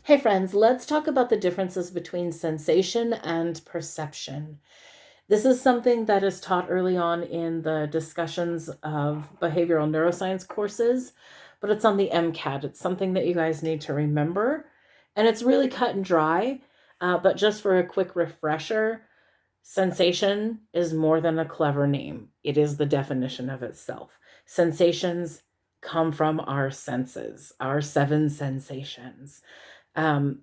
Hey friends, let's talk about the differences between sensation and perception. This is something that is taught early on in the discussions of behavioral neuroscience courses, but it's on the MCAT. It's something that you guys need to remember, and it's really cut and dry. But just for a quick refresher, sensation is more than a clever name, it is the definition of itself. Sensations come from our senses, our seven sensations.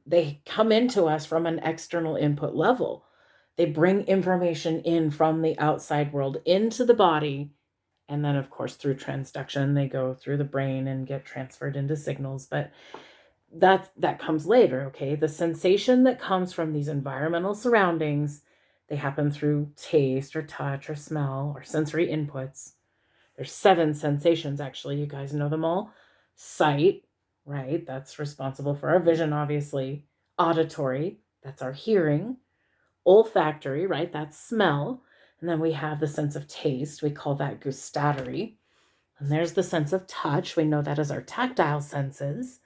They come into us from an external input level. They bring information in from the outside world into the body. And then, of course, through transduction, they go through the brain and get transferred into signals. But that comes later, okay? The sensation that comes from these environmental surroundings, they happen through taste or touch or smell or sensory inputs. There's seven sensations, actually. You guys know them all. Sight, right? That's responsible for our vision, obviously. Auditory, that's our hearing. Olfactory, right? That's smell. And then we have the sense of taste. We call that gustatory. And there's the sense of touch. We know that as our tactile senses.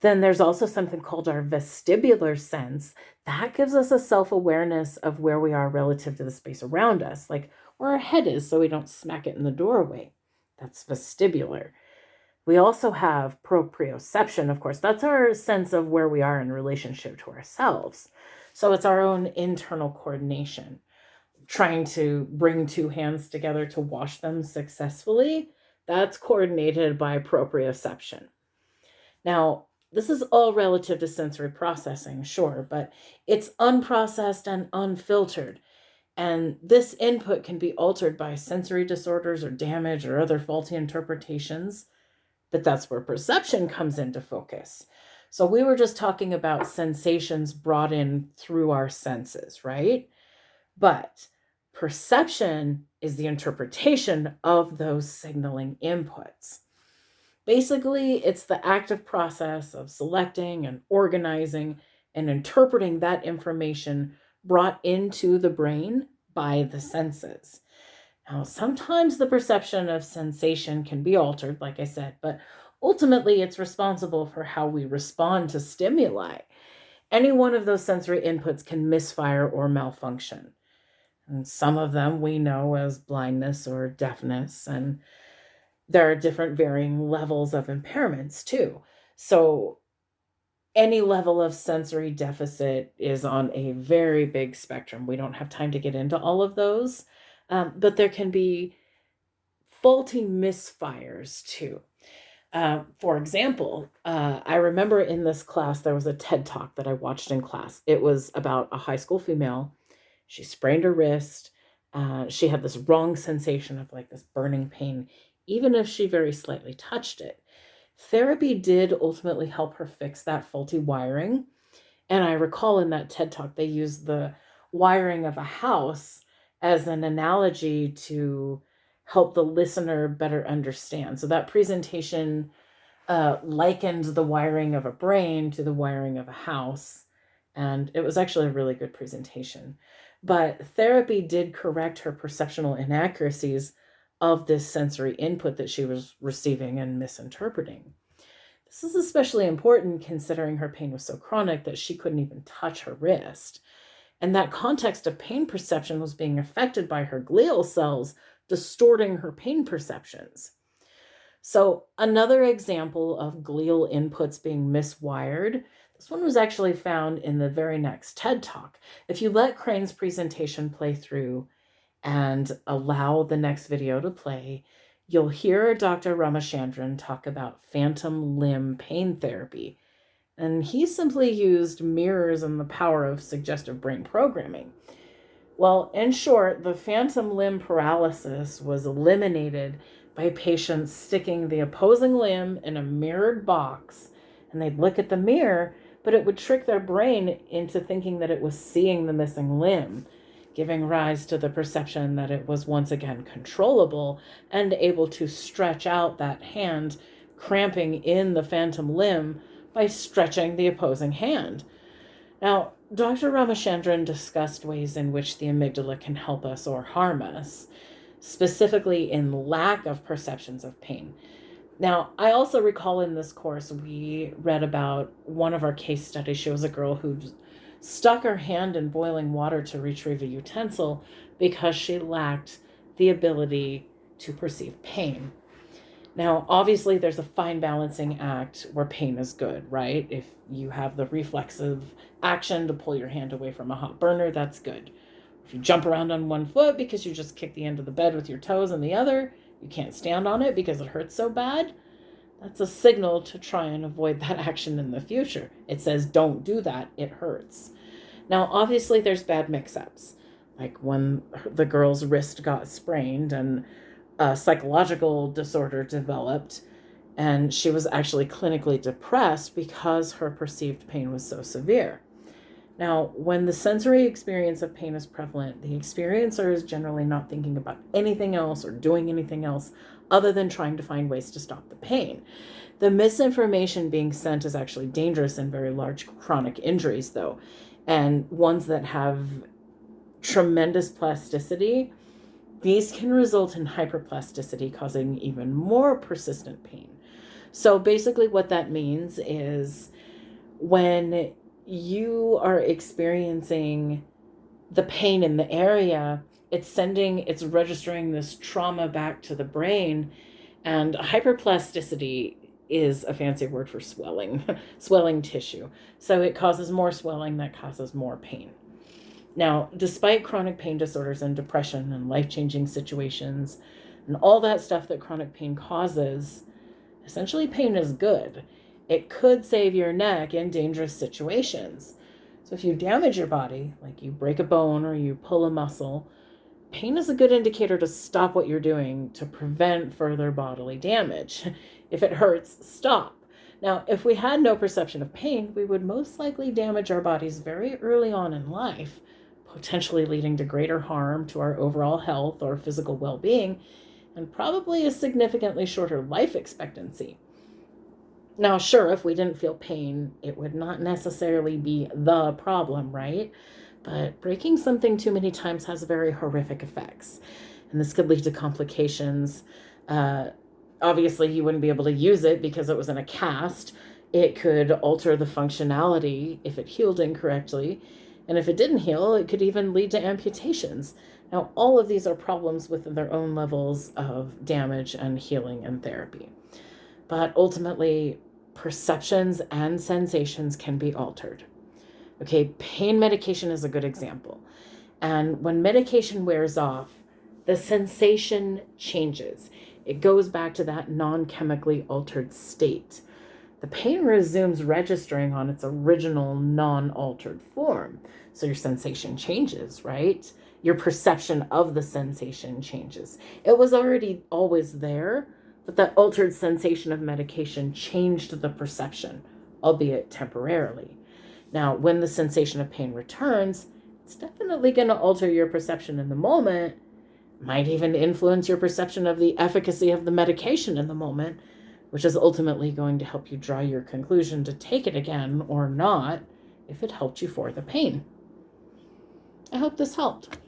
Then there's also something called our vestibular sense. That gives us a self-awareness of where we are relative to the space around us, like where our head is so we don't smack it in the doorway. That's vestibular. We also have proprioception, of course. That's our sense of where we are in relationship to ourselves. So it's our own internal coordination. Trying to bring two hands together to wash them successfully, that's coordinated by proprioception. Now, this is all relative to sensory processing, sure, but it's unprocessed and unfiltered. And this input can be altered by sensory disorders or damage or other faulty interpretations. But that's where perception comes into focus. So we were just talking about sensations brought in through our senses, right? But perception is the interpretation of those signaling inputs. Basically, it's the active process of selecting and organizing and interpreting that information brought into the brain by the senses. Now, sometimes the perception of sensation can be altered, like I said, but ultimately it's responsible for how we respond to stimuli. Any one of those sensory inputs can misfire or malfunction. And some of them we know as blindness or deafness, and there are different varying levels of impairments too. So any level of sensory deficit is on a very big spectrum. We don't have time to get into all of those, but there can be faulty misfires too. For example, I remember in this class, there was a TED Talk that I watched in class. It was about a high school female. She sprained her wrist. She had this wrong sensation of like this burning pain, even if she very slightly touched it. Therapy did ultimately help her fix that faulty wiring. And I recall in that TED Talk, they used the wiring of a house as an analogy to help the listener better understand. So that presentation likened the wiring of a brain to the wiring of a house. And it was actually a really good presentation. But therapy did correct her perceptual inaccuracies of this sensory input that she was receiving and misinterpreting. This is especially important considering her pain was so chronic that she couldn't even touch her wrist. And that context of pain perception was being affected by her glial cells, distorting her pain perceptions. So, another example of glial inputs being miswired, this one was actually found in the very next TED Talk. If you let Crane's presentation play through and allow the next video to play, you'll hear Dr. Ramachandran talk about phantom limb pain therapy. And he simply used mirrors and the power of suggestive brain programming. Well, in short, the phantom limb paralysis was eliminated by patients sticking the opposing limb in a mirrored box, and they'd look at the mirror, but it would trick their brain into thinking that it was seeing the missing limb, giving rise to the perception that it was once again controllable and able to stretch out that hand, cramping in the phantom limb by stretching the opposing hand. Now, Dr. Ramachandran discussed ways in which the amygdala can help us or harm us, specifically in lack of perceptions of pain. Now, I also recall in this course, we read about one of our case studies. She was a girl who stuck her hand in boiling water to retrieve a utensil because she lacked the ability to perceive pain. Now, obviously, there's a fine balancing act where pain is good, right? If you have the reflexive action to pull your hand away from a hot burner, that's good. If you jump around on one foot because you just kick the end of the bed with your toes and the other, you can't stand on it because it hurts so bad, that's a signal to try and avoid that action in the future. It says, don't do that, it hurts. Now, obviously, there's bad mix-ups, like when the girl's wrist got sprained and a psychological disorder developed, and she was actually clinically depressed because her perceived pain was so severe. Now, when the sensory experience of pain is prevalent, the experiencer is generally not thinking about anything else or doing anything else other than trying to find ways to stop the pain. The misinformation being sent is actually dangerous in very large chronic injuries, though, and ones that have tremendous plasticity. These can result in hyperplasticity, causing even more persistent pain. So basically what that means is when you are experiencing the pain in the area, it's registering this trauma back to the brain, and hyperplasticity is a fancy word for swelling, swelling tissue. So it causes more swelling that causes more pain. Now, despite chronic pain disorders and depression and life-changing situations and all that stuff that chronic pain causes, essentially pain is good. It could save your neck in dangerous situations. So if you damage your body, like you break a bone or you pull a muscle, pain is a good indicator to stop what you're doing to prevent further bodily damage. If it hurts, stop. Now, if we had no perception of pain, we would most likely damage our bodies very early on in life, potentially leading to greater harm to our overall health or physical well-being, and probably a significantly shorter life expectancy. Now, sure, if we didn't feel pain, it would not necessarily be the problem, right? But breaking something too many times has very horrific effects, and this could lead to complications. Obviously, you wouldn't be able to use it because it was in a cast. It could alter the functionality if it healed incorrectly. And if it didn't heal, it could even lead to amputations. Now, all of these are problems within their own levels of damage and healing and therapy. But ultimately, perceptions and sensations can be altered. Okay, pain medication is a good example. And when medication wears off, the sensation changes. It goes back to that non-chemically altered state. The pain resumes registering on its original non-altered form. So your sensation changes, right? Your perception of the sensation changes. It was already always there, but that altered sensation of medication changed the perception, albeit temporarily. Now, when the sensation of pain returns, it's definitely going to alter your perception in the moment, might even influence your perception of the efficacy of the medication in the moment, which is ultimately going to help you draw your conclusion to take it again or not if it helped you for the pain. I hope this helped.